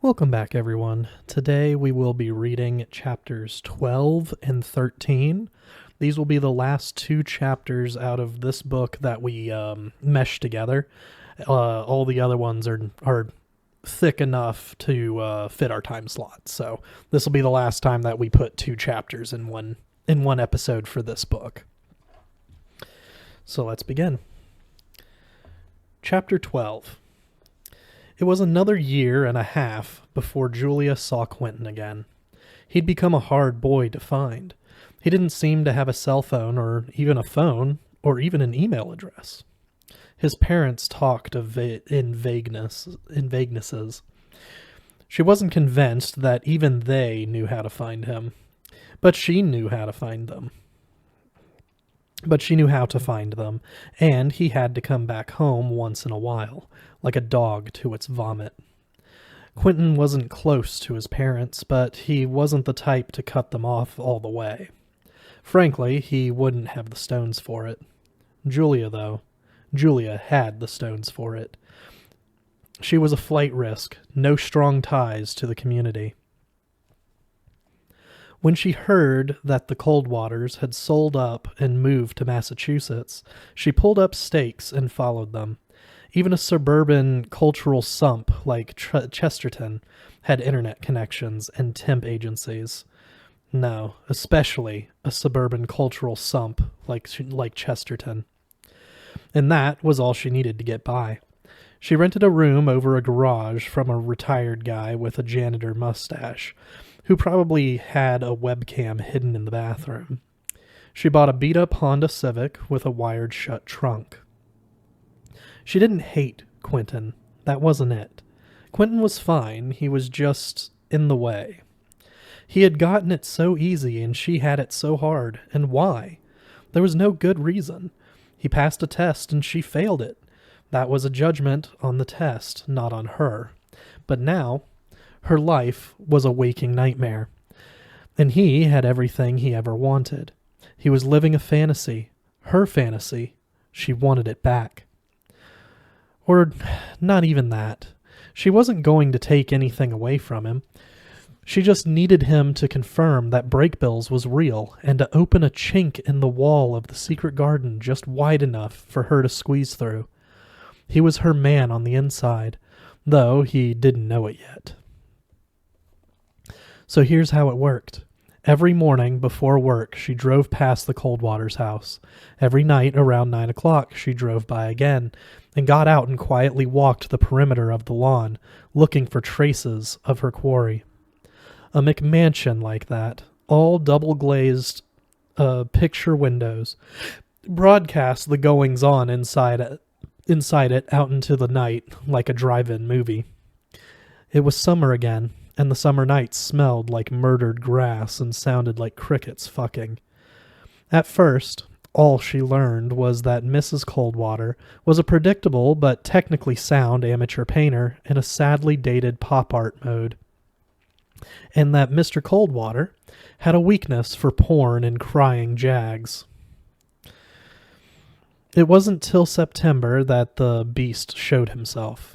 Welcome back, everyone. Today we will be reading chapters 12 and 13. These will be the last two chapters out of this book that we meshed together. All the other ones are thick enough to fit our time slot. So this will be the last time that we put two chapters in one episode for this book. So let's begin. Chapter 12. It was another year and a half before Julia saw Quentin again. He'd become a hard boy to find. He didn't seem to have a cell phone or even a phone or even an email address. His parents talked in vaguenesses. She wasn't convinced that even they knew how to find him, but she knew how to find them. And he had to come back home once in a while, like a dog to its vomit. Quentin wasn't close to his parents, but he wasn't the type to cut them off all the way. Frankly, he wouldn't have the stones for it. Julia had the stones for it. She was a flight risk, no strong ties to the community. When she heard that the Coldwaters had sold up and moved to Massachusetts, she pulled up stakes and followed them. Even a suburban cultural sump like Chesterton had internet connections and temp agencies. No, especially a suburban cultural sump like Chesterton. And that was all she needed to get by. She rented a room over a garage from a retired guy with a janitor mustache, who probably had a webcam hidden in the bathroom. She bought a beat-up Honda Civic with a wired-shut trunk. She didn't hate Quentin. That wasn't it. Quentin was fine. He was just in the way. He had gotten it so easy, and she had it so hard. And why? There was no good reason. He passed a test, and she failed it. That was a judgment on the test, not on her. But now, her life was a waking nightmare. And he had everything he ever wanted. He was living a fantasy. Her fantasy. She wanted it back. Or not even that. She wasn't going to take anything away from him. She just needed him to confirm that Brakebills was real and to open a chink in the wall of the secret garden just wide enough for her to squeeze through. He was her man on the inside, though he didn't know it yet. So here's how it worked. Every morning before work, she drove past the Coldwaters' house. Every night around 9 o'clock, she drove by again and got out and quietly walked the perimeter of the lawn, looking for traces of her quarry. A McMansion like that, all double-glazed picture windows, broadcast the goings-on inside it out into the night like a drive-in movie. It was summer again, and the summer nights smelled like murdered grass and sounded like crickets fucking. At first, all she learned was that Mrs. Coldwater was a predictable but technically sound amateur painter in a sadly dated pop art mode, and that Mr. Coldwater had a weakness for porn and crying jags. It wasn't till September that the beast showed himself.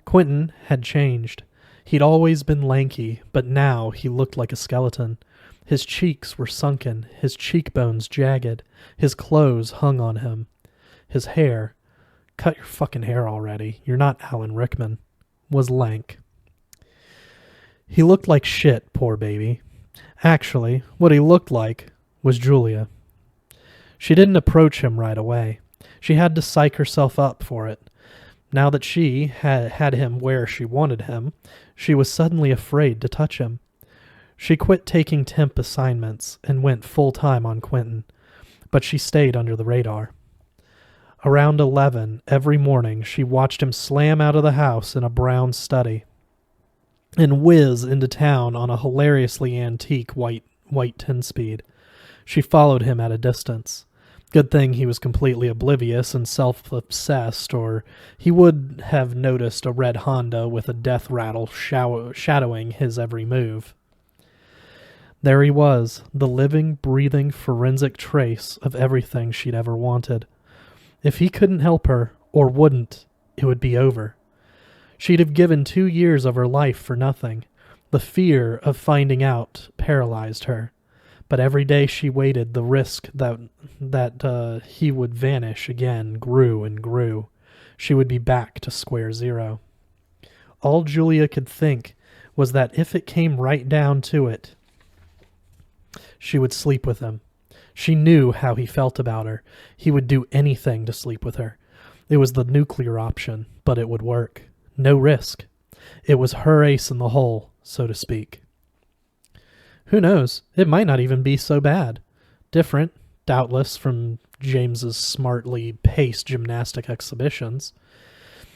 Quentin had changed. He'd always been lanky, but now he looked like a skeleton. His cheeks were sunken, his cheekbones jagged, his clothes hung on him. His hair, cut your fucking hair already, you're not Alan Rickman, was lank. He looked like shit, poor baby. Actually, what he looked like was Julia. She didn't approach him right away. She had to psych herself up for it. Now that she had him where she wanted him, she was suddenly afraid to touch him. She quit taking temp assignments and went full-time on Quentin, but she stayed under the radar. Around 11 every morning, she watched him slam out of the house in a brown study and whiz into town on a hilariously antique white 10-speed. She followed him at a distance. Good thing he was completely oblivious and self-obsessed, or he would have noticed a red Honda with a death rattle shadowing his every move. There he was, the living, breathing, forensic trace of everything she'd ever wanted. If he couldn't help her, or wouldn't, it would be over. She'd have given 2 years of her life for nothing. The fear of finding out paralyzed her. But every day she waited, the risk that he would vanish again grew and grew. She would be back to square zero. All Julia could think was that if it came right down to it, she would sleep with him. She knew how he felt about her. He would do anything to sleep with her. It was the nuclear option, but it would work. No risk. It was her ace in the hole, so to speak. Who knows? It might not even be so bad. Different, doubtless, from James's smartly paced gymnastic exhibitions.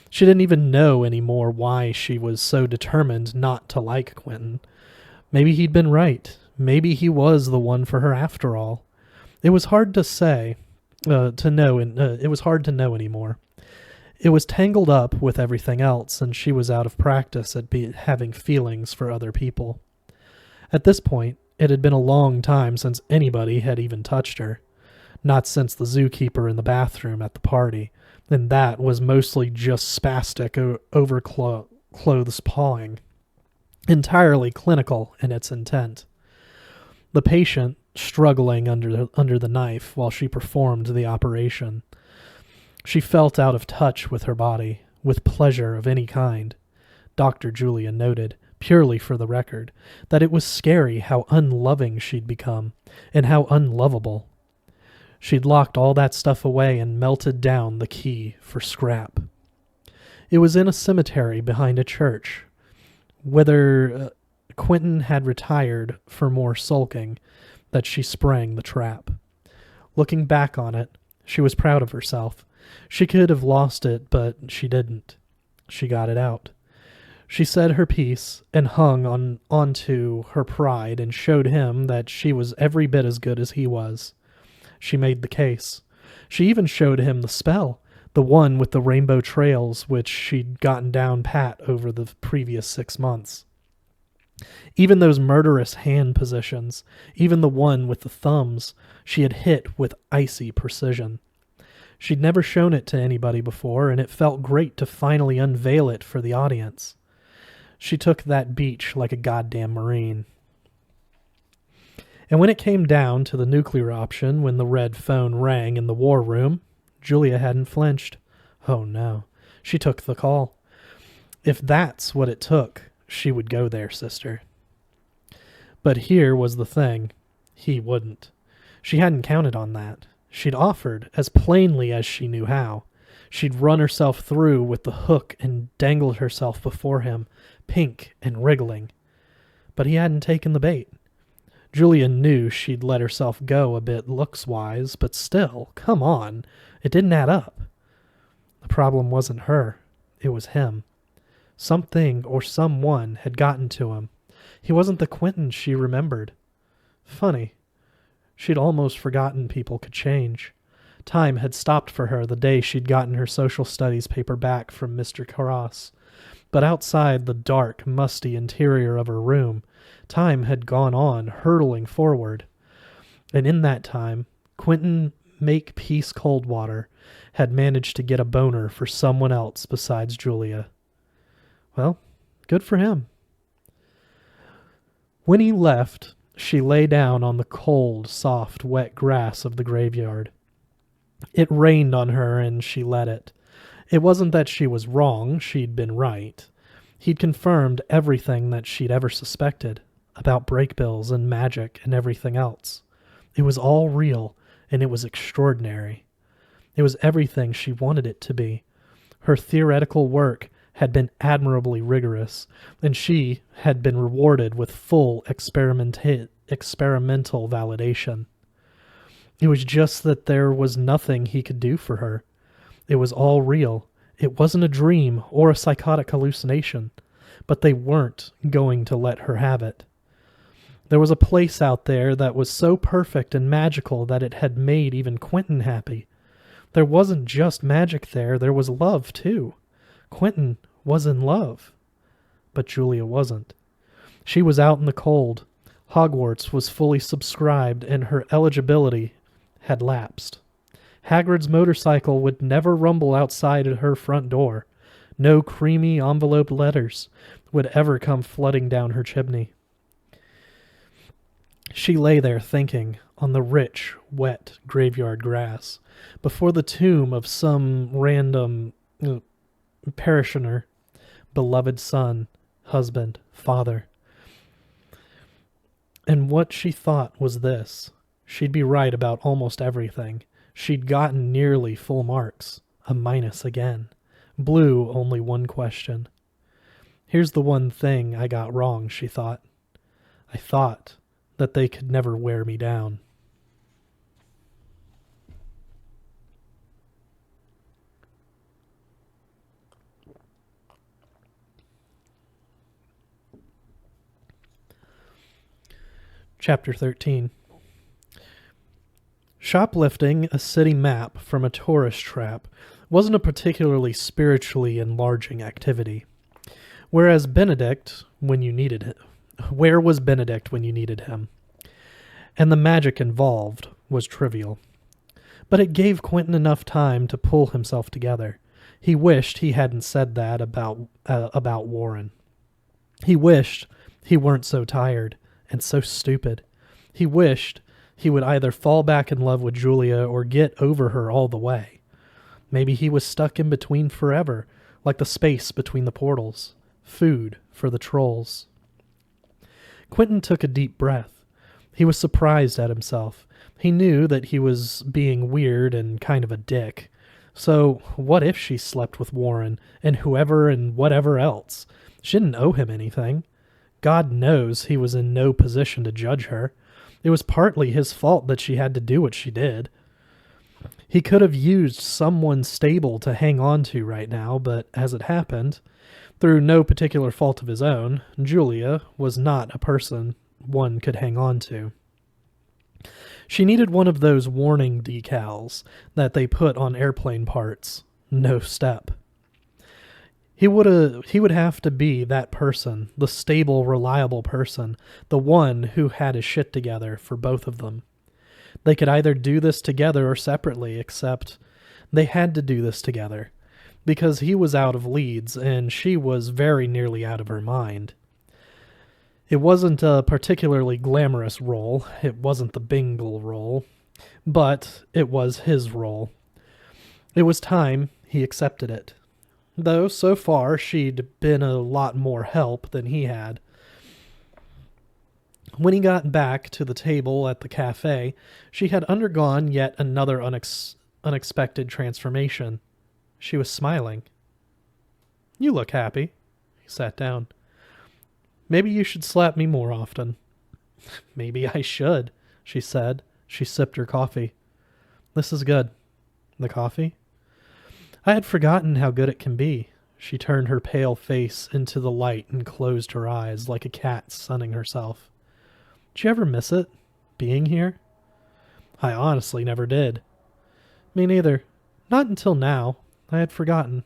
She didn't even know anymore why she was so determined not to like Quentin. Maybe he'd been right. Maybe he was the one for her after all. It was hard to say, it was hard to know anymore. It was tangled up with everything else, and she was out of practice at having feelings for other people. At this point, it had been a long time since anybody had even touched her. Not since the zookeeper in the bathroom at the party, and that was mostly just spastic over-clothes pawing. Entirely clinical in its intent. The patient struggling under the knife while she performed the operation. She felt out of touch with her body, with pleasure of any kind. Dr. Julia noted, purely for the record, that it was scary how unloving she'd become, and how unlovable. She'd locked all that stuff away and melted down the key for scrap. It was in a cemetery behind a church, whither Quentin had retired for more sulking, that she sprang the trap. Looking back on it, she was proud of herself. She could have lost it, but she didn't. She got it out. She said her piece and hung onto her pride and showed him that she was every bit as good as he was. She made the case. She even showed him the spell, the one with the rainbow trails which she'd gotten down pat over the previous 6 months. Even those murderous hand positions, even the one with the thumbs, she had hit with icy precision. She'd never shown it to anybody before, and it felt great to finally unveil it for the audience. She took that beach like a goddamn Marine. And when it came down to the nuclear option, when the red phone rang in the war room, Julia hadn't flinched. Oh no, she took the call. If that's what it took, she would go there, sister. But here was the thing. He wouldn't. She hadn't counted on that. She'd offered as plainly as she knew how. She'd run herself through with the hook and dangled herself before him, pink and wriggling. But he hadn't taken the bait. Julia knew she'd let herself go a bit looks-wise, but still, come on, it didn't add up. The problem wasn't her. It was him. Something or someone had gotten to him. He wasn't the Quentin she remembered. Funny. She'd almost forgotten people could change. Time had stopped for her the day she'd gotten her social studies paper back from Mr. Carras. But outside the dark, musty interior of her room, time had gone on, hurtling forward. And in that time, Quentin Makepeace Coldwater had managed to get a boner for someone else besides Julia. Well, good for him. When he left, she lay down on the cold, soft, wet grass of the graveyard. It rained on her, and she let it. It wasn't that she was wrong, she'd been right. He'd confirmed everything that she'd ever suspected, about break bills and magic and everything else. It was all real, and it was extraordinary. It was everything she wanted it to be. Her theoretical work had been admirably rigorous, and she had been rewarded with full experimental validation. It was just that there was nothing he could do for her. It was all real. It wasn't a dream or a psychotic hallucination, but they weren't going to let her have it. There was a place out there that was so perfect and magical that it had made even Quentin happy. There wasn't just magic there, there was love too. Quentin was in love. But Julia wasn't. She was out in the cold. Hogwarts was fully subscribed and her eligibility had lapsed. Hagrid's motorcycle would never rumble outside her front door. No creamy enveloped letters would ever come flooding down her chimney. She lay there thinking, on the rich, wet graveyard grass, before the tomb of some random parishioner, beloved son, husband, father. And what she thought was this: she'd be right about almost everything. She'd gotten nearly full marks. A minus again. Blue only one question. Here's the one thing I got wrong, she thought. I thought that they could never wear me down. Chapter 13. Shoplifting a city map from a tourist trap wasn't a particularly spiritually enlarging activity. Whereas Benedict, when you needed it, where was Benedict when you needed him? And the magic involved was trivial. But it gave Quentin enough time to pull himself together. He wished he hadn't said that about Warren. He wished he weren't so tired and so stupid. He wished he would either fall back in love with Julia or get over her all the way. Maybe he was stuck in between forever, like the space between the portals. Food for the trolls. Quentin took a deep breath. He was surprised at himself. He knew that he was being weird and kind of a dick. So what if she slept with Warren and whoever and whatever else? She didn't owe him anything. God knows he was in no position to judge her. It was partly his fault that she had to do what she did. He could have used someone stable to hang on to right now, but as it happened, through no particular fault of his own, Julia was not a person one could hang on to. She needed one of those warning decals that they put on airplane parts. No step. He would have to be that person, the stable, reliable person, the one who had his shit together for both of them. They could either do this together or separately, except they had to do this together, because he was out of Leeds and she was very nearly out of her mind. It wasn't a particularly glamorous role, it wasn't the Bingle role, but it was his role. It was time he accepted it. Though, so far, she'd been a lot more help than he had. When he got back to the table at the cafe, she had undergone yet another unexpected transformation. She was smiling. You look happy. He sat down. Maybe you should slap me more often. Maybe I should, she said. She sipped her coffee. This is good. The coffee? I had forgotten how good it can be. She turned her pale face into the light and closed her eyes like a cat sunning herself. Did you ever miss it? Being here? I honestly never did. Me neither. Not until now. I had forgotten.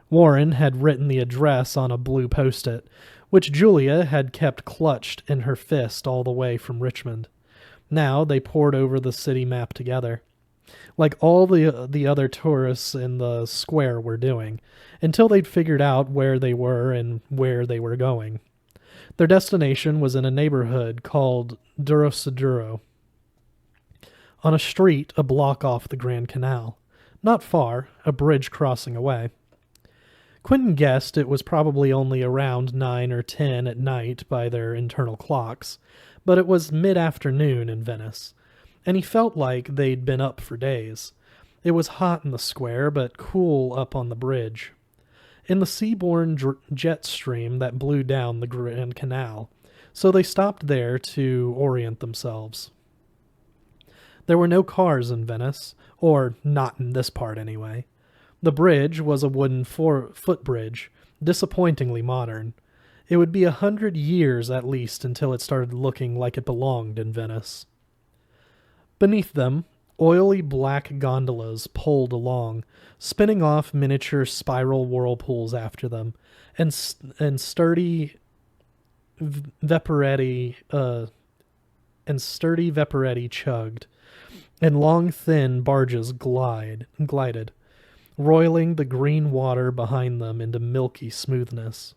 Warren had written the address on a blue post-it, which Julia had kept clutched in her fist all the way from Richmond. Now they pored over the city map together, like all the other tourists in the square were doing, until they'd figured out where they were and where they were going. Their destination was in a neighborhood called Durosaduro, on a street a block off the Grand Canal. Not far, a bridge crossing away. Quentin guessed it was probably only around 9 or 10 at night by their internal clocks, but it was mid-afternoon in Venice, and he felt like they'd been up for days. It was hot in the square, but cool up on the bridge. In the seaborne jet stream that blew down the Grand Canal, so they stopped there to orient themselves. There were no cars in Venice, or not in this part anyway. The bridge was a wooden footbridge, disappointingly modern. It would be 100 years at least until it started looking like it belonged in Venice. Beneath them, oily black gondolas poled along, spinning off miniature spiral whirlpools after them, and sturdy Vaporetti chugged, and long, thin barges glided, roiling the green water behind them into milky smoothness.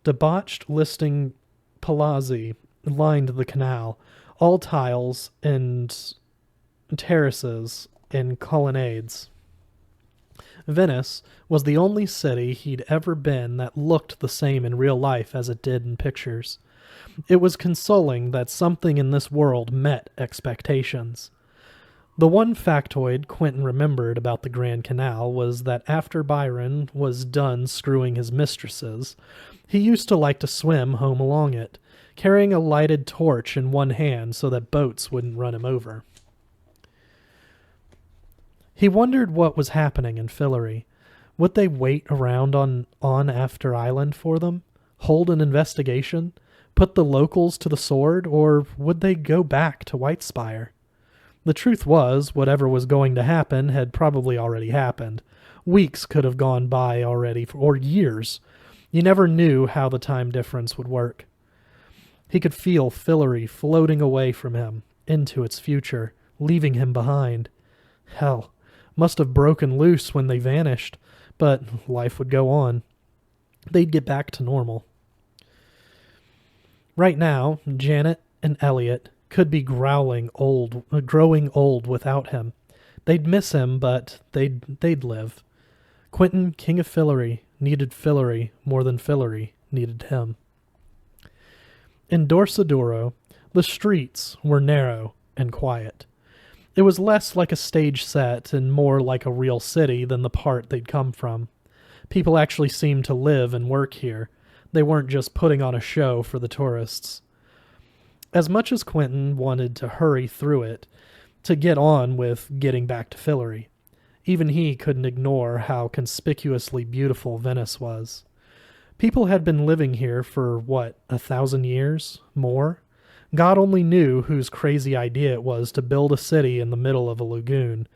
Debauched listing palazzi lined the canal, all tiles and terraces and colonnades. Venice was the only city he'd ever been that looked the same in real life as it did in pictures. It was consoling that something in this world met expectations. The one factoid Quentin remembered about the Grand Canal was that after Byron was done screwing his mistresses, he used to like to swim home along it, carrying a lighted torch in one hand so that boats wouldn't run him over. He wondered what was happening in Fillory. Would they wait around on After Island for them? Hold an investigation? Put the locals to the sword? Or would they go back to Whitespire? The truth was, whatever was going to happen had probably already happened. Weeks could have gone by already, or years. You never knew how the time difference would work. He could feel Fillory floating away from him, into its future, leaving him behind. Hell, must have broken loose when they vanished, but life would go on. They'd get back to normal. Right now, Janet and Elliot could be growing old without him. They'd miss him, but they'd live. Quentin, King of Fillory, needed Fillory more than Fillory needed him. In Dorsoduro, the streets were narrow and quiet. It was less like a stage set and more like a real city than the part they'd come from. People actually seemed to live and work here. They weren't just putting on a show for the tourists. As much as Quentin wanted to hurry through it, to get on with getting back to Fillory, even he couldn't ignore how conspicuously beautiful Venice was. People had been living here for, 1,000 years? More? God only knew whose crazy idea it was to build a city in the middle of a lagoon,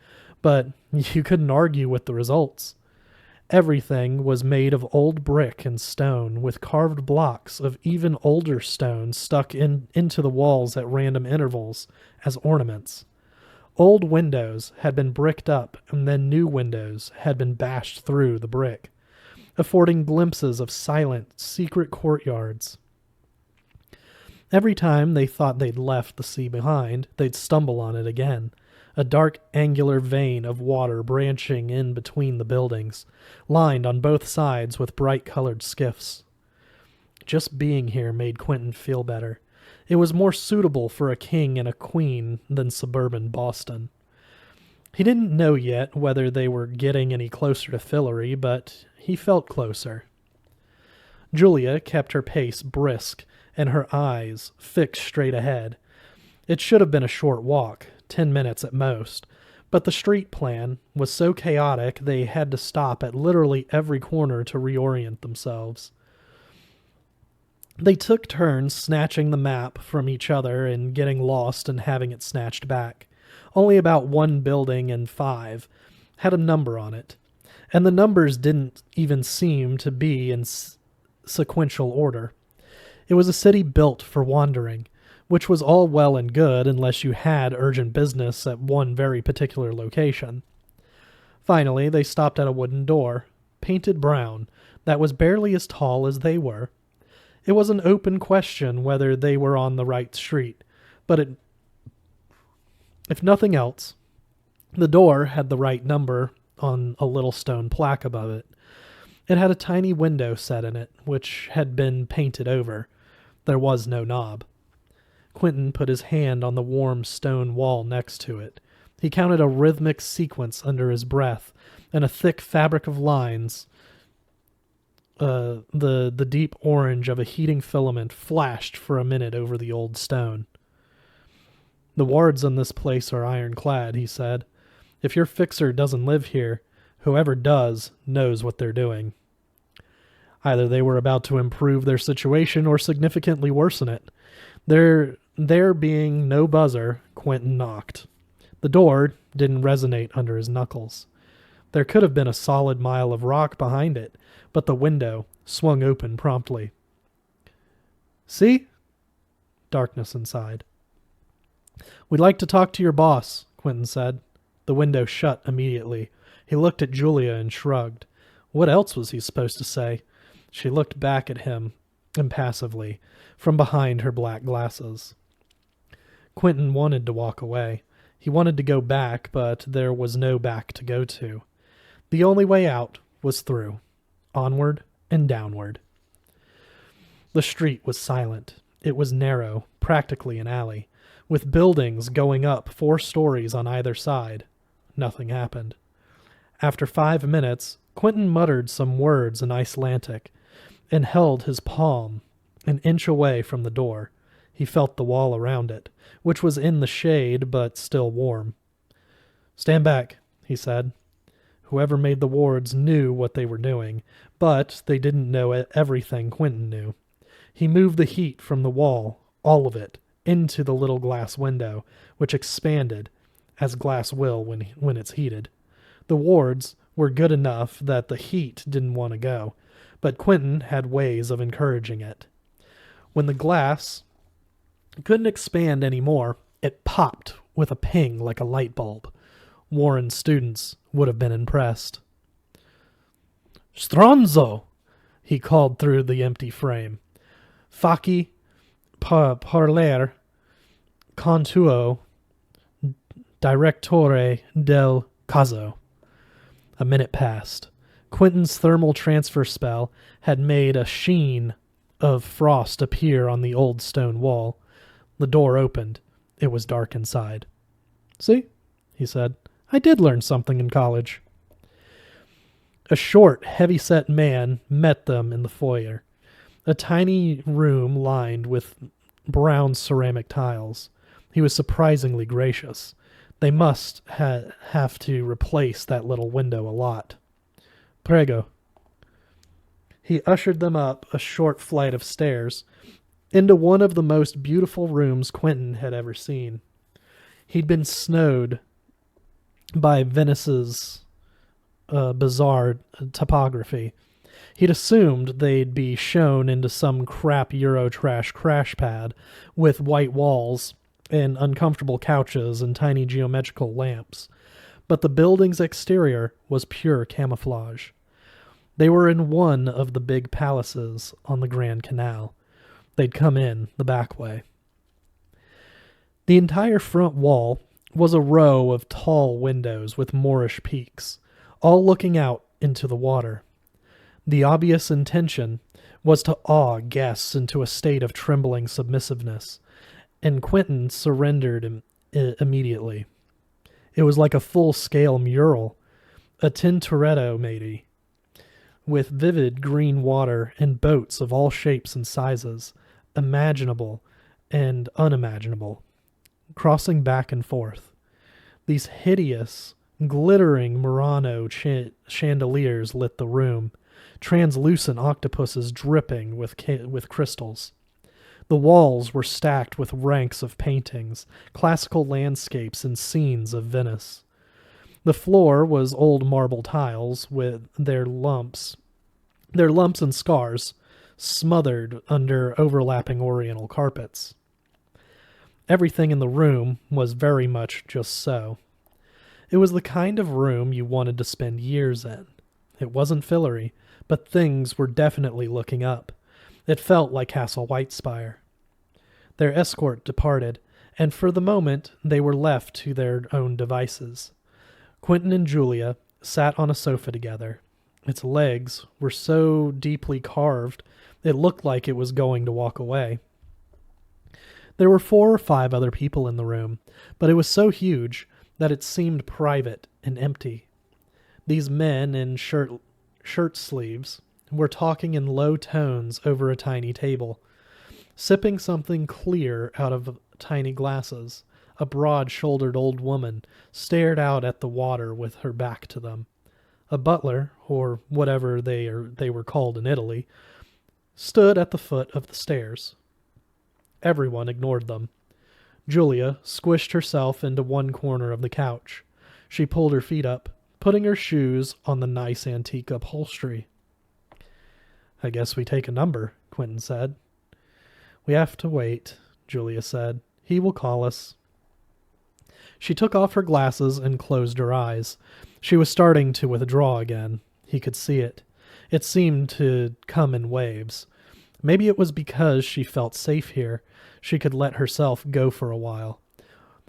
but you couldn't argue with the results. Everything was made of old brick and stone, with carved blocks of even older stone stuck into the walls at random intervals as ornaments. Old windows had been bricked up, and then new windows had been bashed through the brick, affording glimpses of silent, secret courtyards. Every time they thought they'd left the sea behind, they'd stumble on it again, a dark angular vein of water branching in between the buildings, lined on both sides with bright-colored skiffs. Just being here made Quentin feel better. It was more suitable for a king and a queen than suburban Boston. He didn't know yet whether they were getting any closer to Fillory, but he felt closer. Julia kept her pace brisk and her eyes fixed straight ahead. It should have been a short walk, 10 minutes at most, but the street plan was so chaotic they had to stop at literally every corner to reorient themselves. They took turns snatching the map from each other and getting lost and having it snatched back. Only about one building in 5 had a number on it, and the numbers didn't even seem to be in sequential order. It was a city built for wandering, which was all well and good unless you had urgent business at one very particular location. Finally, they stopped at a wooden door, painted brown, that was barely as tall as they were. It was an open question whether they were on the right street, but if nothing else, the door had the right number on a little stone plaque above it. It had a tiny window set in it, which had been painted over. There was no knob. Quentin put his hand on the warm stone wall next to it. He counted a rhythmic sequence under his breath, and a thick fabric of lines. The deep orange of a heating filament flashed for a minute over the old stone. "The wards on this place are ironclad," he said. "If your fixer doesn't live here, whoever does knows what they're doing." Either they were about to improve their situation or significantly worsen it. There being no buzzer, Quentin knocked. The door didn't resonate under his knuckles. There could have been a solid mile of rock behind it, but the window swung open promptly. "See?" Darkness inside. "We'd like to talk to your boss," Quentin said. The window shut immediately. He looked at Julia and shrugged. What else was he supposed to say? She looked back at him impassively from behind her black glasses. Quentin wanted to walk away. He wanted to go back, but there was no back to go to. The only way out was through, onward and downward. The street was silent. It was narrow, practically an alley, with buildings going up 4 stories on either side. Nothing happened. After 5 minutes, Quentin muttered some words in Icelandic and held his palm an inch away from the door. He felt the wall around it, which was in the shade but still warm. "Stand back," he said. Whoever made the wards knew what they were doing, but they didn't know everything Quentin knew. He moved the heat from the wall, all of it, into the little glass window, which expanded, as glass will when it's heated. The wards were good enough that the heat didn't want to go, but Quentin had ways of encouraging it. When the glass couldn't expand anymore, it popped with a ping like a light bulb. Warren's students would have been impressed. "Stronzo!" he called through the empty frame. "Faci parler con tuo direttore del caso." A minute passed. Quentin's thermal transfer spell had made a sheen of frost appear on the old stone wall. The door opened. It was dark inside. "See?" he said. "I did learn something in college." A short, heavy-set man met them in the foyer. A tiny room lined with brown ceramic tiles. He was surprisingly gracious. They must have to replace that little window a lot. "Prego." He ushered them up a short flight of stairs into one of the most beautiful rooms Quentin had ever seen. He'd been snowed by Venice's bizarre topography. He'd assumed they'd be shown into some crap Eurotrash crash pad with white walls and uncomfortable couches and tiny geometrical lamps. But the building's exterior was pure camouflage. They were in one of the big palaces on the Grand Canal. They'd come in the back way. The entire front wall was a row of tall windows with Moorish peaks, all looking out into the water. The obvious intention was to awe guests into a state of trembling submissiveness, and Quentin surrendered immediately. It was like a full-scale mural, a Tintoretto maybe, with vivid green water and boats of all shapes and sizes, imaginable and unimaginable, crossing back and forth. These hideous, glittering Murano chandeliers lit the room, translucent octopuses dripping with crystals. The walls were stacked with ranks of paintings, classical landscapes, and scenes of Venice. The floor was old marble tiles with their lumps and scars smothered under overlapping oriental carpets. Everything in the room was very much just so. It was the kind of room you wanted to spend years in. It wasn't fillery, but things were definitely looking up. It felt like Castle Whitespire. Their escort departed, and for the moment they were left to their own devices. Quentin and Julia sat on a sofa together. Its legs were so deeply carved it looked like it was going to walk away. There were 4 or 5 other people in the room, but it was so huge that it seemed private and empty. These men in shirt sleeves were talking in low tones over a tiny table, sipping something clear out of tiny glasses. A broad-shouldered old woman stared out at the water with her back to them. A butler, or whatever they were called in Italy, stood at the foot of the stairs. Everyone ignored them. Julia squished herself into one corner of the couch. She pulled her feet up, putting her shoes on the nice antique upholstery. "I guess we take a number," Quentin said. "We have to wait," Julia said. "He will call us." She took off her glasses and closed her eyes. She was starting to withdraw again. He could see it. It seemed to come in waves. Maybe it was because she felt safe here. She could let herself go for a while.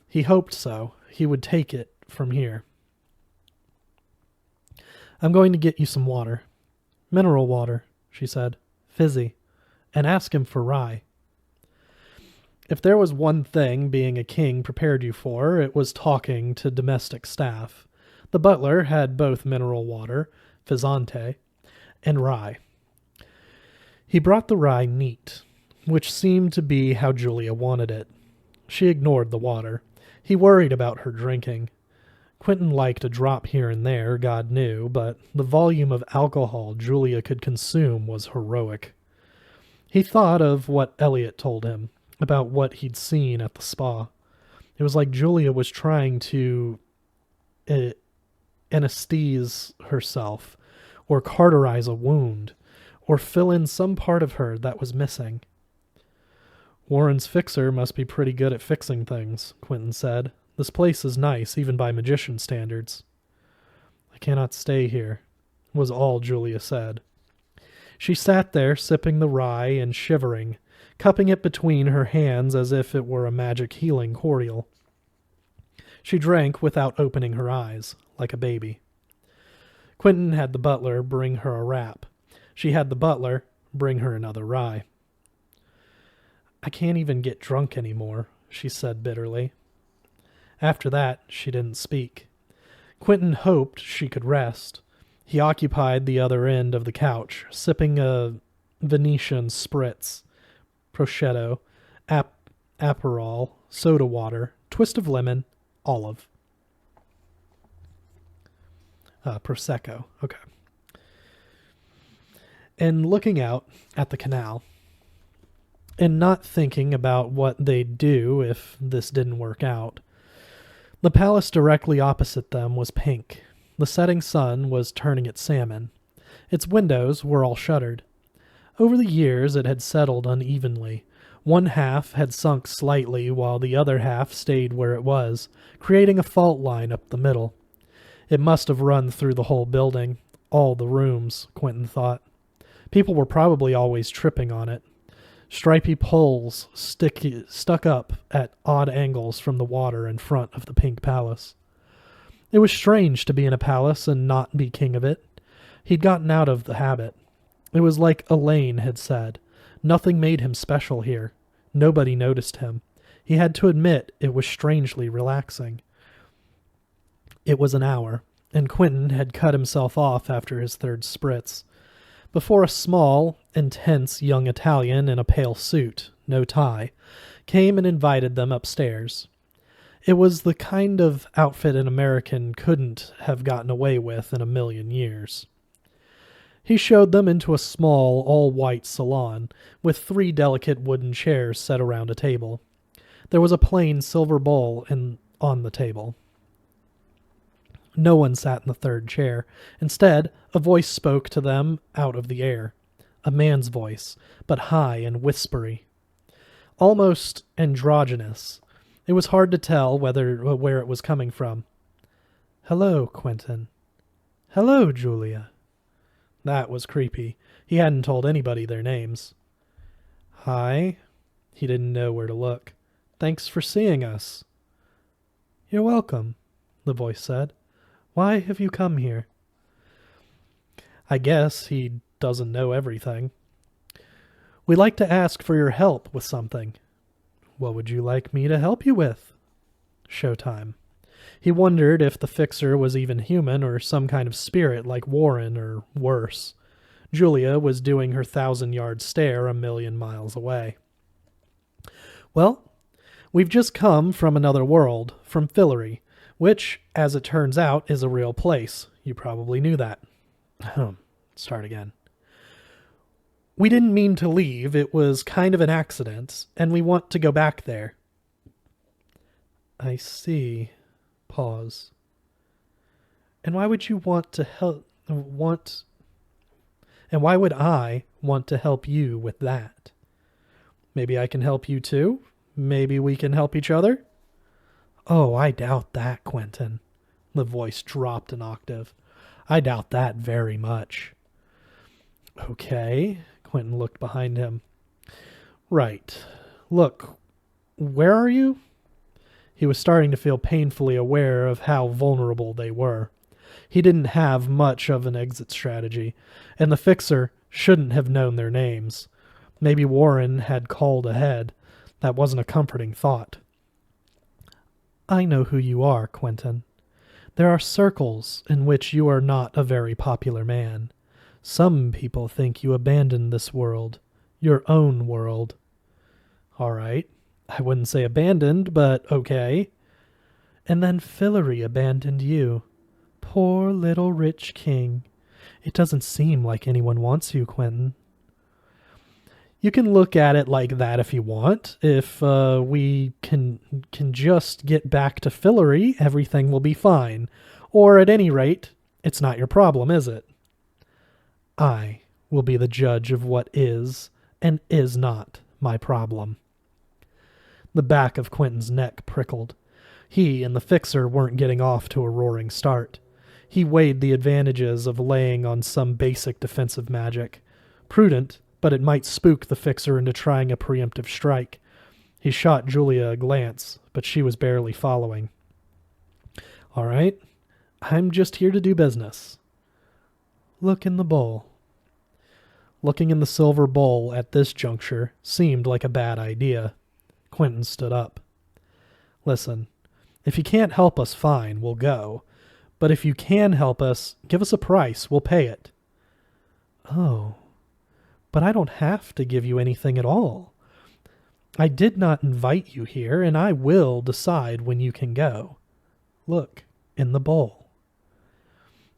He hoped so. He would take it from here. I'm going to get you some water. Mineral water, she said. Fizzy. And ask him for rye. If there was one thing being a king prepared you for, it was talking to domestic staff. The butler had both mineral water, Fizzante, and rye. He brought the rye neat, which seemed to be how Julia wanted it. She ignored the water. He worried about her drinking. Quentin liked a drop here and there, God knew, but the volume of alcohol Julia could consume was heroic. He thought of what Elliot told him, about what he'd seen at the spa. It was like Julia was trying to anesthetize herself, or cauterize a wound, or fill in some part of her that was missing. Warren's fixer must be pretty good at fixing things, Quentin said. This place is nice, even by magician standards. I cannot stay here, was all Julia said. She sat there, sipping the rye and shivering, cupping it between her hands as if it were a magic healing cordial. She drank without opening her eyes, like a baby. Quentin had the butler bring her a wrap. She had the butler bring her another rye. I can't even get drunk anymore, she said bitterly. After that, she didn't speak. Quentin hoped she could rest. He occupied the other end of the couch, sipping a Venetian spritz, prosciutto, Aperol, soda water, twist of lemon, olive. Prosecco, okay. And looking out at the canal, and not thinking about what they'd do if this didn't work out. The palace directly opposite them was pink. The setting sun was turning it salmon. Its windows were all shuttered. Over the years it had settled unevenly. One half had sunk slightly while the other half stayed where it was, creating a fault line up the middle. It must have run through the whole building, all the rooms, Quentin thought. People were probably always tripping on it. Stripy poles stuck up at odd angles from the water in front of the pink palace. It was strange to be in a palace and not be king of it. He'd gotten out of the habit. It was like Elaine had said. Nothing made him special here. Nobody noticed him. He had to admit it was strangely relaxing. It was an hour, and Quentin had cut himself off after his third spritz, before a small, intense young Italian in a pale suit, no tie, came and invited them upstairs. It was the kind of outfit an American couldn't have gotten away with in a million years. He showed them into a small, all-white salon, with 3 delicate wooden chairs set around a table. There was a plain silver bowl on the table. No one sat in the third chair. Instead, a voice spoke to them out of the air. A man's voice, but high and whispery. Almost androgynous. It was hard to tell where it was coming from. Hello, Quentin. Hello, Julia. That was creepy. He hadn't told anybody their names. Hi. He didn't know where to look. Thanks for seeing us. You're welcome, the voice said. Why have you come here? I guess he doesn't know everything. We'd like to ask for your help with something. What would you like me to help you with? Showtime. He wondered if the fixer was even human or some kind of spirit like Warren or worse. Julia was doing her 1,000-yard stare a million miles away. Well, we've just come from another world, from Fillory, which, as it turns out, is a real place. You probably knew that. Start again. We didn't mean to leave. It was kind of an accident, and we want to go back there. I see. Pause. And why would you want to help? And why would I want to help you with that? Maybe I can help you too? Maybe we can help each other? Oh, I doubt that, Quentin. The voice dropped an octave. I doubt that very much. Okay. Quentin looked behind him. Right. Look, where are you? He was starting to feel painfully aware of how vulnerable they were. He didn't have much of an exit strategy, and the fixer shouldn't have known their names. Maybe Warren had called ahead. That wasn't a comforting thought. I know who you are, Quentin. There are circles in which you are not a very popular man. Some people think you abandoned this world, your own world. All right. I wouldn't say abandoned, but okay. And then Fillory abandoned you. Poor little rich king. It doesn't seem like anyone wants you, Quentin. You can look at it like that if you want. If we can just get back to Fillory, everything will be fine. Or at any rate, it's not your problem, is it? I will be the judge of what is and is not my problem. The back of Quentin's neck prickled. He and the fixer weren't getting off to a roaring start. He weighed the advantages of laying on some basic defensive magic. Prudent, but it might spook the fixer into trying a preemptive strike. He shot Julia a glance, but she was barely following. All right, I'm just here to do business. Look in the bowl. Looking in the silver bowl at this juncture seemed like a bad idea. Quentin stood up. Listen, if you can't help us, fine, we'll go. But if you can help us, give us a price, we'll pay it. Oh, but I don't have to give you anything at all. I did not invite you here, and I will decide when you can go. Look, in the bowl.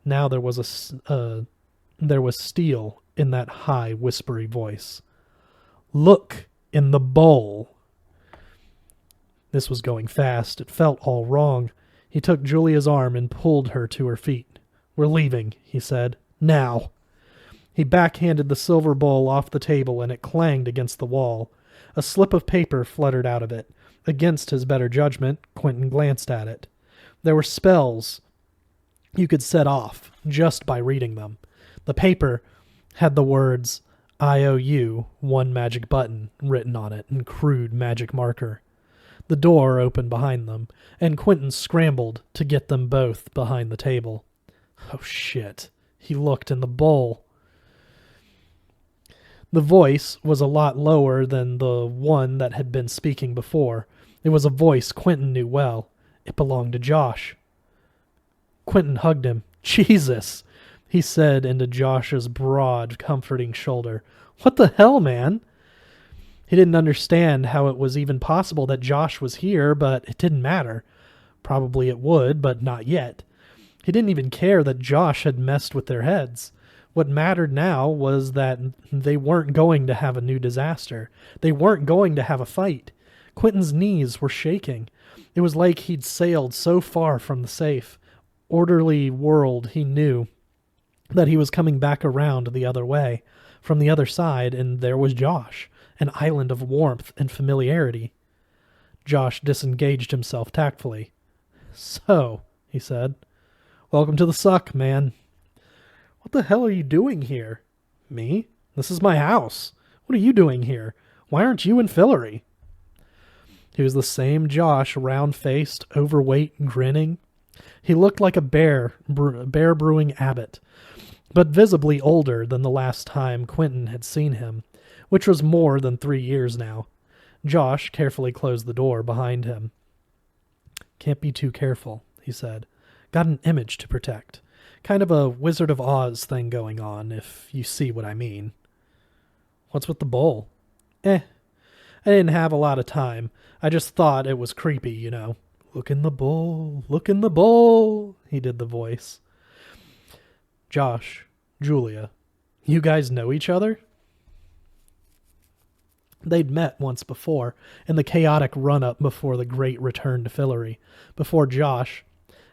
Now there was steel in that high, whispery voice. Look in the bowl. This was going fast. It felt all wrong. He took Julia's arm and pulled her to her feet. We're leaving, he said. Now. He backhanded the silver bowl off the table, and it clanged against the wall. A slip of paper fluttered out of it. Against his better judgment, Quentin glanced at it. There were spells you could set off just by reading them. The paper had the words IOU, one magic button, written on it in crude magic marker. The door opened behind them, and Quentin scrambled to get them both behind the table. Oh, shit. He looked in the bowl. The voice was a lot lower than the one that had been speaking before. It was a voice Quentin knew well. It belonged to Josh. Quentin hugged him. Jesus, he said into Josh's broad, comforting shoulder. What the hell, man? He didn't understand how it was even possible that Josh was here, but it didn't matter. Probably it would, but not yet. He didn't even care that Josh had messed with their heads. What mattered now was that they weren't going to have a new disaster. They weren't going to have a fight. Quentin's knees were shaking. It was like he'd sailed so far from the safe, orderly world he knew that he was coming back around the other way, from the other side, and there was Josh. An island of warmth and familiarity. Josh disengaged himself tactfully. So, he said, welcome to the suck, man. What the hell are you doing here? Me? This is my house. What are you doing here? Why aren't you in Fillory? He was the same Josh, round-faced, overweight, grinning. He looked like a bear brewing abbot, but visibly older than the last time Quentin had seen him, which was more than 3 years now. Josh carefully closed the door behind him. Can't be too careful, he said. Got an image to protect. Kind of a Wizard of Oz thing going on, if you see what I mean. What's with the bowl? I didn't have a lot of time. I just thought it was creepy, you know. Look in the bowl, look in the bowl, he did the voice. Josh, Julia, you guys know each other? They'd met once before, in the chaotic run-up before the great return to Fillory, before Josh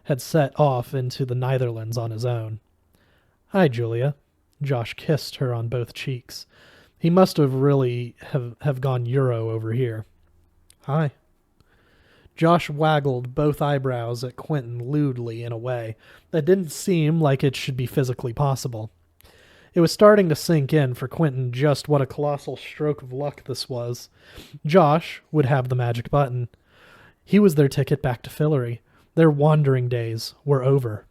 had set off into the Netherlands on his own. Hi, Julia. Josh kissed her on both cheeks. He must have really have gone Euro over here. Hi. Josh waggled both eyebrows at Quentin lewdly in a way that didn't seem like it should be physically possible. It was starting to sink in for Quentin just what a colossal stroke of luck this was. Josh would have the magic button. He was their ticket back to Fillory. Their wandering days were over.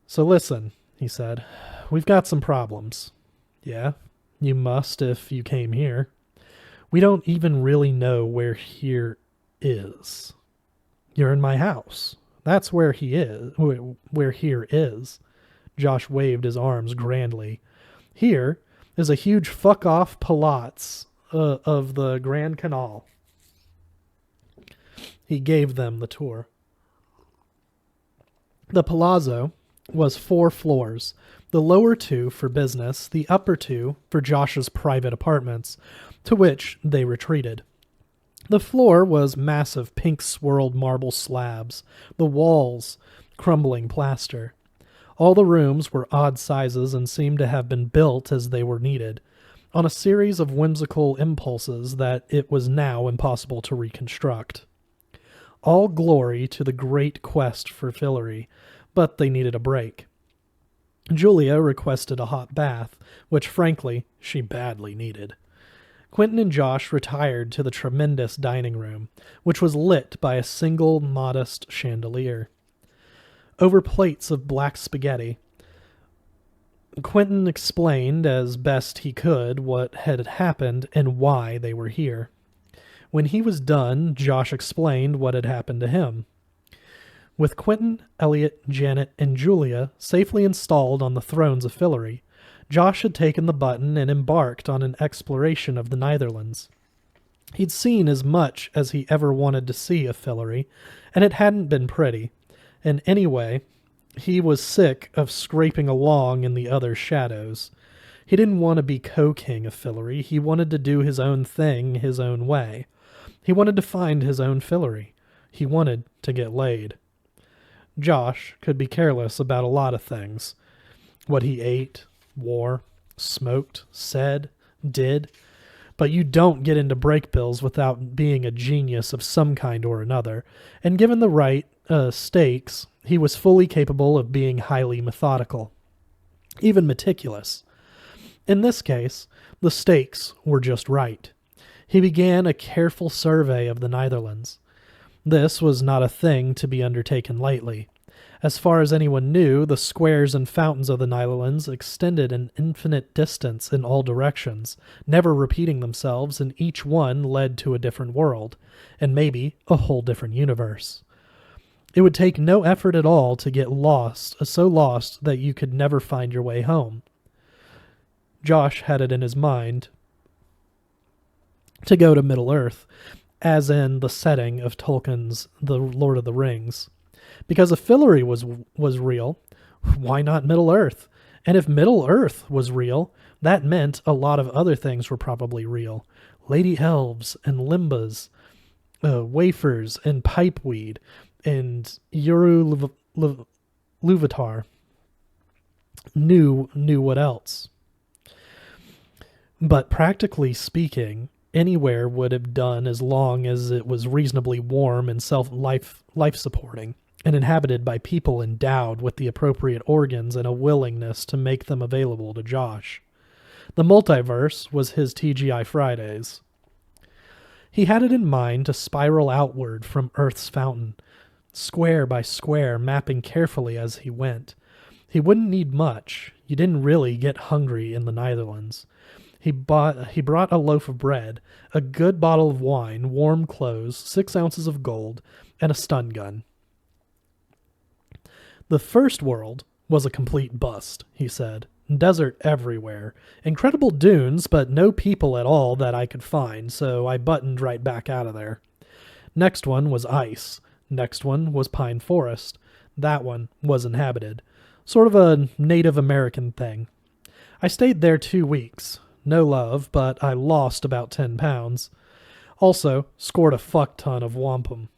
So listen, he said, we've got some problems. Yeah, you must if you came here. We don't even really know where here is. You're in my house. That's where he is, where here is. Josh waved his arms grandly. Here is a huge fuck-off palats of the Grand Canal. He gave them the tour. The palazzo was 4 floors, the lower 2 for business, the upper 2 for Josh's private apartments, to which they retreated. The floor was massive pink-swirled marble slabs, the walls crumbling plaster. All the rooms were odd sizes and seemed to have been built as they were needed, on a series of whimsical impulses that it was now impossible to reconstruct. All glory to the great quest for Fillory, but they needed a break. Julia requested a hot bath, which frankly she badly needed. Quentin and Josh retired to the tremendous dining room, which was lit by a single modest chandelier. Over plates of black spaghetti, Quentin explained as best he could what had happened and why they were here. When he was done, Josh explained what had happened to him. With Quentin, Elliot, Janet, and Julia safely installed on the thrones of Fillory, Josh had taken the button and embarked on an exploration of the Netherlands. He'd seen as much as he ever wanted to see of Fillory, and it hadn't been pretty. And anyway, he was sick of scraping along in the other shadows. He didn't want to be co-king of Fillory. He wanted to do his own thing his own way. He wanted to find his own Fillory. He wanted to get laid. Josh could be careless about a lot of things. What he ate, wore, smoked, said, did. But you don't get into break bills without being a genius of some kind or another. And given the right stakes, he was fully capable of being highly methodical, even meticulous. In this case, the stakes were just right. He began a careful survey of the Netherlands. This was not a thing to be undertaken lightly. As far as anyone knew, the squares and fountains of the Netherlands extended an infinite distance in all directions, never repeating themselves, and each one led to a different world, and maybe a whole different universe. It would take no effort at all to get lost, so lost that you could never find your way home. Josh had it in his mind to go to Middle-earth, as in the setting of Tolkien's The Lord of the Rings. Because if Fillory was real, why not Middle-earth? And if Middle-earth was real, that meant a lot of other things were probably real. Lady Elves and Limbas, wafers and pipeweed, and Uru Luvatar knew what else. But practically speaking, anywhere would have done as long as it was reasonably warm and life-supporting, and inhabited by people endowed with the appropriate organs and a willingness to make them available to Josh. The multiverse was his TGI Fridays. He had it in mind to spiral outward from Earth's fountain, square by square, mapping carefully as he went. He wouldn't need much. You didn't really get hungry in the Netherlands. He brought a loaf of bread, a good bottle of wine, warm clothes, 6 ounces of gold, and a stun gun. The first world was a complete bust, he said. Desert everywhere. Incredible dunes, but no people at all that I could find, so I buttoned right back out of there. Next one was ice. Next one was pine forest. That one was inhabited. Sort of a Native American thing. I stayed there 2 weeks. No love, but I lost about 10 pounds. Also, scored a fuck ton of wampum.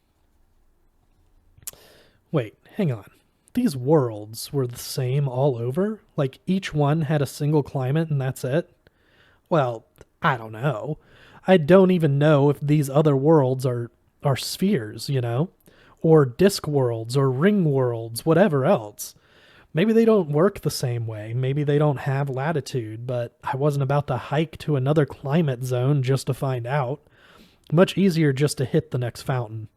Wait, hang on. These worlds were the same all over? Like each one had a single climate and that's it? Well, I don't know. I don't even know if these other worlds are are spheres, you know? Or disk worlds or ring worlds, whatever else. Maybe they don't work the same way. Maybe they don't have latitude, but I wasn't about to hike to another climate zone just to find out. Much easier just to hit the next fountain.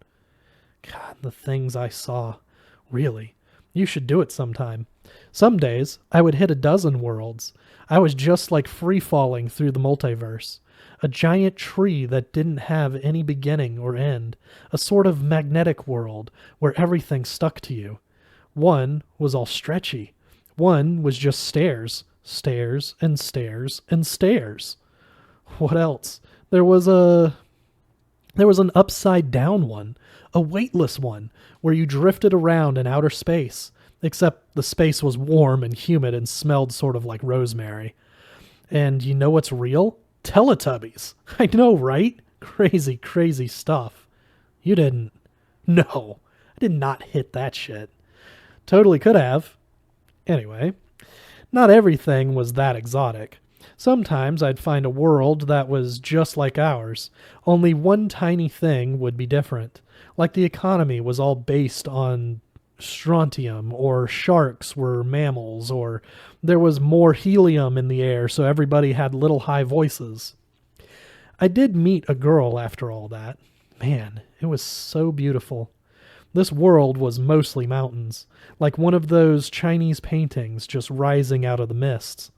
God, the things I saw. Really. You should do it sometime. Some days, I would hit a dozen worlds. I was just like free falling through the multiverse. A giant tree that didn't have any beginning or end. A sort of magnetic world where everything stuck to you. One was all stretchy. One was just stairs. Stairs and stairs and stairs. What else? There was an upside down one, a weightless one, where you drifted around in outer space, except the space was warm and humid and smelled sort of like rosemary. And you know what's real? Teletubbies. I know, right? Crazy, crazy stuff. You didn't. No, I did not hit that shit. Totally could have. Anyway, not everything was that exotic. Sometimes I'd find a world that was just like ours, only one tiny thing would be different. Like the economy was all based on strontium, or sharks were mammals, or there was more helium in the air so everybody had little high voices. I did meet a girl after all that. Man, it was so beautiful. This world was mostly mountains, like one of those Chinese paintings just rising out of the mists.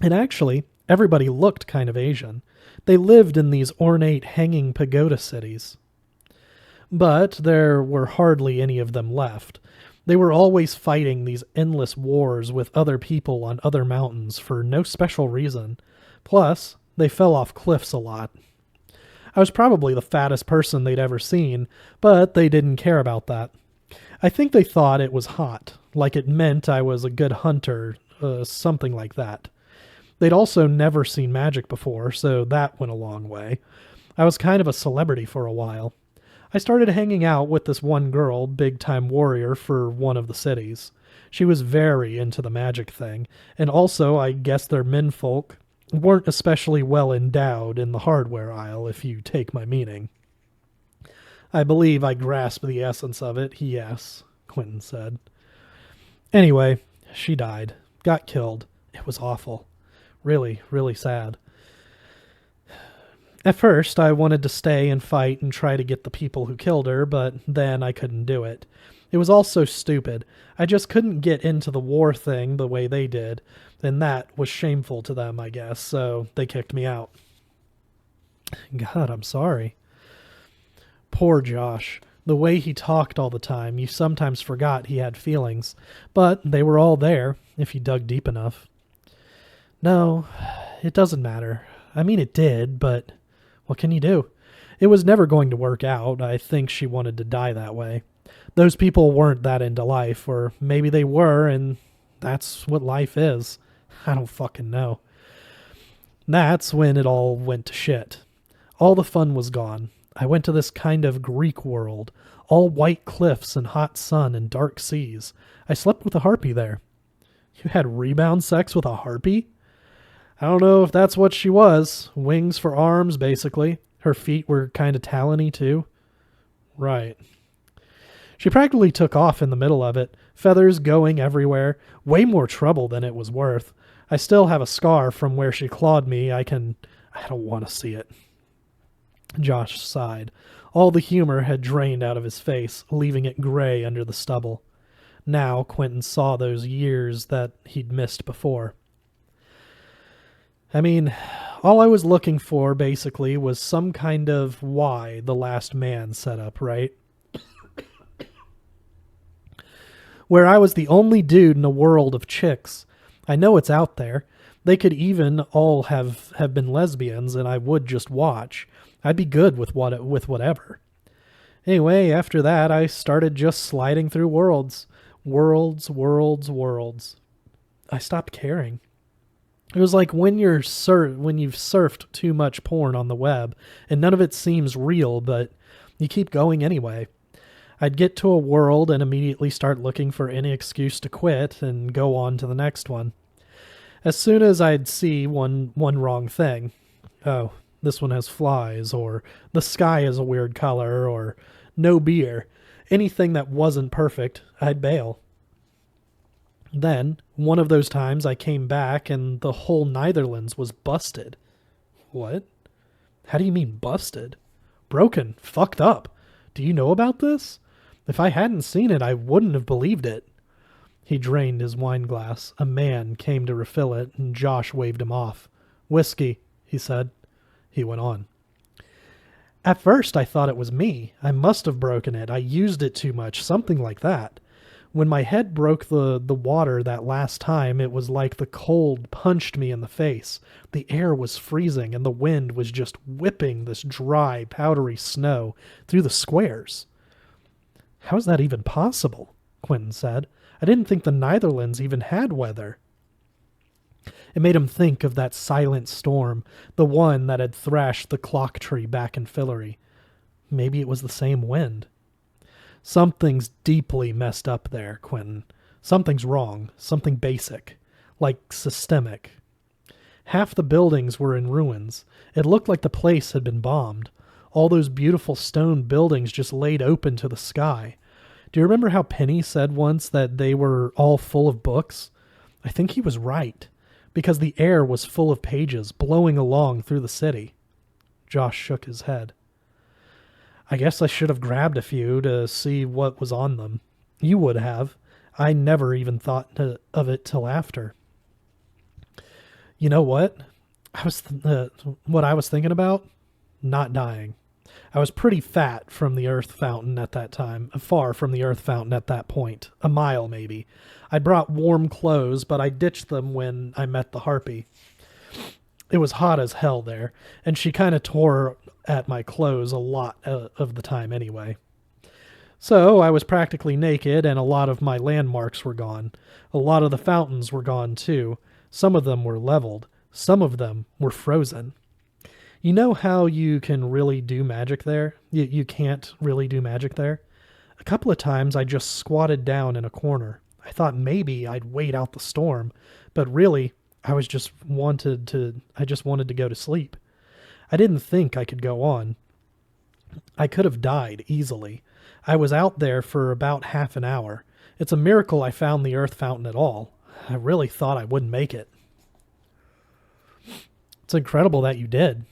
And actually, everybody looked kind of Asian. They lived in these ornate hanging pagoda cities. But there were hardly any of them left. They were always fighting these endless wars with other people on other mountains for no special reason. Plus, they fell off cliffs a lot. I was probably the fattest person they'd ever seen, but they didn't care about that. I think they thought it was hot, like it meant I was a good hunter, something like that. They'd also never seen magic before, so that went a long way. I was kind of a celebrity for a while. I started hanging out with this one girl, big-time warrior for one of the cities. She was very into the magic thing, and also I guess their menfolk weren't especially well endowed in the hardware aisle, if you take my meaning. I believe I grasp the essence of it, yes, Quentin said. Anyway, she died. Got killed. It was awful. Really, really sad. At first, I wanted to stay and fight and try to get the people who killed her, but then I couldn't do it. It was all so stupid. I just couldn't get into the war thing the way they did, and that was shameful to them, I guess, so they kicked me out. God, I'm sorry. Poor Josh. The way he talked all the time, you sometimes forgot he had feelings, but they were all there, if you dug deep enough. No, it doesn't matter. I mean, it did, but what can you do? It was never going to work out. I think she wanted to die that way. Those people weren't that into life, or maybe they were, and that's what life is. I don't fucking know. That's when it all went to shit. All the fun was gone. I went to this kind of Greek world, all white cliffs and hot sun and dark seas. I slept with a harpy there. You had rebound sex with a harpy? I don't know if that's what she was. Wings for arms, basically. Her feet were kind of talony, too. Right. She practically took off in the middle of it, feathers going everywhere, way more trouble than it was worth. I still have a scar from where she clawed me. I don't want to see it. Josh sighed. All the humor had drained out of his face, leaving it gray under the stubble. Now Quentin saw those years that he'd missed before. I mean, all I was looking for, basically, was some kind of why the last man setup, right? Where I was the only dude in a world of chicks. I know it's out there. They could even all have been lesbians, and I would just watch. I'd be good with whatever. Anyway, after that, I started just sliding through worlds. Worlds. I stopped caring. It was like when you've surfed too much porn on the web, and none of it seems real, but you keep going anyway. I'd get to a world and immediately start looking for any excuse to quit and go on to the next one. As soon as I'd see one wrong thing. Oh, this one has flies, or the sky is a weird color, or no beer. Anything that wasn't perfect, I'd bail. Then, one of those times I came back and the whole Netherlands was busted. What? How do you mean busted? Broken. Fucked up. Do you know about this? If I hadn't seen it, I wouldn't have believed it. He drained his wine glass. A man came to refill it, and Josh waved him off. Whiskey, he said. He went on. At first, I thought it was me. I must have broken it. I used it too much, something like that. When my head broke the water that last time, it was like the cold punched me in the face. The air was freezing, and the wind was just whipping this dry, powdery snow through the squares. How is that even possible? Quentin said. I didn't think the Netherlands even had weather. It made him think of that silent storm, the one that had thrashed the clock tree back in Fillory. Maybe it was the same wind. Something's deeply messed up there, Quentin. Something's wrong. Something basic. Like systemic. Half the buildings were in ruins. It looked like the place had been bombed. All those beautiful stone buildings just laid open to the sky. Do you remember how Penny said once that they were all full of books? I think he was right, because the air was full of pages blowing along through the city. Josh shook his head. I guess I should have grabbed a few to see what was on them. You would have. I never even thought of it till after. You know what? What I was thinking about? Not dying. I was pretty fat from the earth fountain at that time, far from the earth fountain at that point, a mile maybe. I brought warm clothes, but I ditched them when I met the harpy. It was hot as hell there, and she kind of tore at my clothes a lot of the time anyway. So I was practically naked, and a lot of my landmarks were gone. A lot of the fountains were gone too. Some of them were leveled. Some of them were frozen. You know how you can really do magic there? You can't really do magic there? A couple of times I just squatted down in a corner. I thought maybe I'd wait out the storm, but really I just wanted to go to sleep. I didn't think I could go on. I could have died easily. I was out there for about half an hour. It's a miracle I found the earth fountain at all. I really thought I wouldn't make it. It's incredible that you did.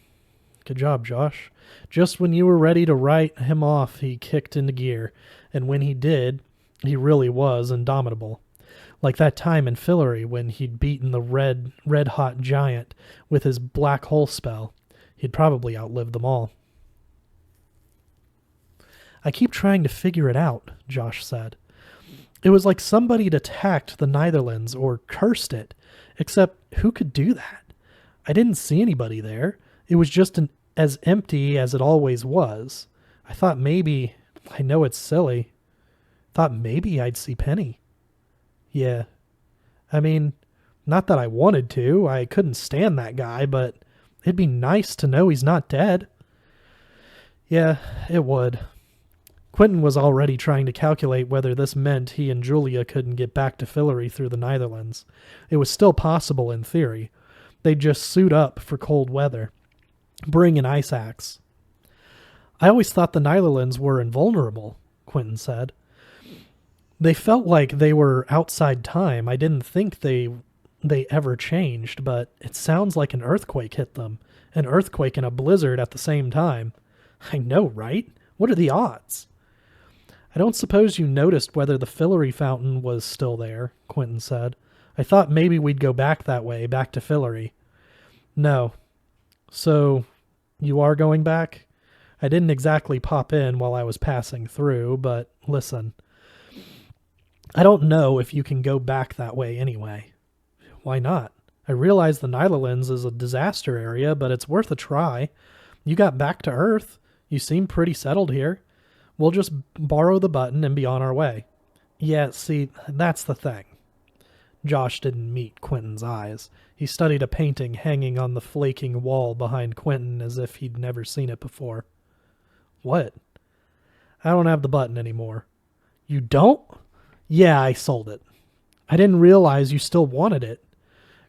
Good job, Josh. Just when you were ready to write him off, he kicked into gear, and when he did, he really was indomitable. Like that time in Fillory when he'd beaten the red-hot giant with his black hole spell. He'd probably outlived them all. I keep trying to figure it out, Josh said. It was like somebody had attacked the Netherlands or cursed it, except who could do that? I didn't see anybody there. It was just as empty as it always was. I thought maybe, I know it's silly, thought maybe I'd see Penny. Yeah. I mean, not that I wanted to. I couldn't stand that guy, but it'd be nice to know he's not dead. Yeah, it would. Quentin was already trying to calculate whether this meant he and Julia couldn't get back to Fillory through the Netherlands. It was still possible in theory. They'd just suit up for cold weather. Bring an ice axe. I always thought the Netherlands were invulnerable, Quentin said. They felt like they were outside time. I didn't think they ever changed, but it sounds like an earthquake hit them. An earthquake and a blizzard at the same time. I know, right? What are the odds? I don't suppose you noticed whether the Fillory fountain was still there, Quentin said. I thought maybe we'd go back that way, back to Fillory. No. So, you are going back? I didn't exactly pop in while I was passing through, but listen. I don't know if you can go back that way anyway. Why not? I realize the Netherlands is a disaster area, but it's worth a try. You got back to Earth. You seem pretty settled here. We'll just borrow the button and be on our way. Yeah, see, that's the thing. Josh didn't meet Quentin's eyes. He studied a painting hanging on the flaking wall behind Quentin as if he'd never seen it before. What? I don't have the button anymore. You don't? Yeah, I sold it. I didn't realize you still wanted it.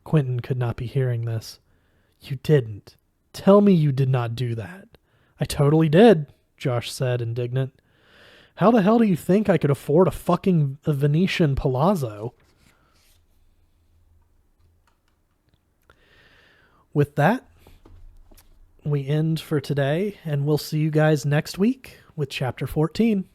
Quentin could not be hearing this. You didn't. Tell me you did not do that. I totally did, Josh said, indignant. How the hell do you think I could afford a Venetian palazzo? With that, we end for today, and we'll see you guys next week with Chapter 14.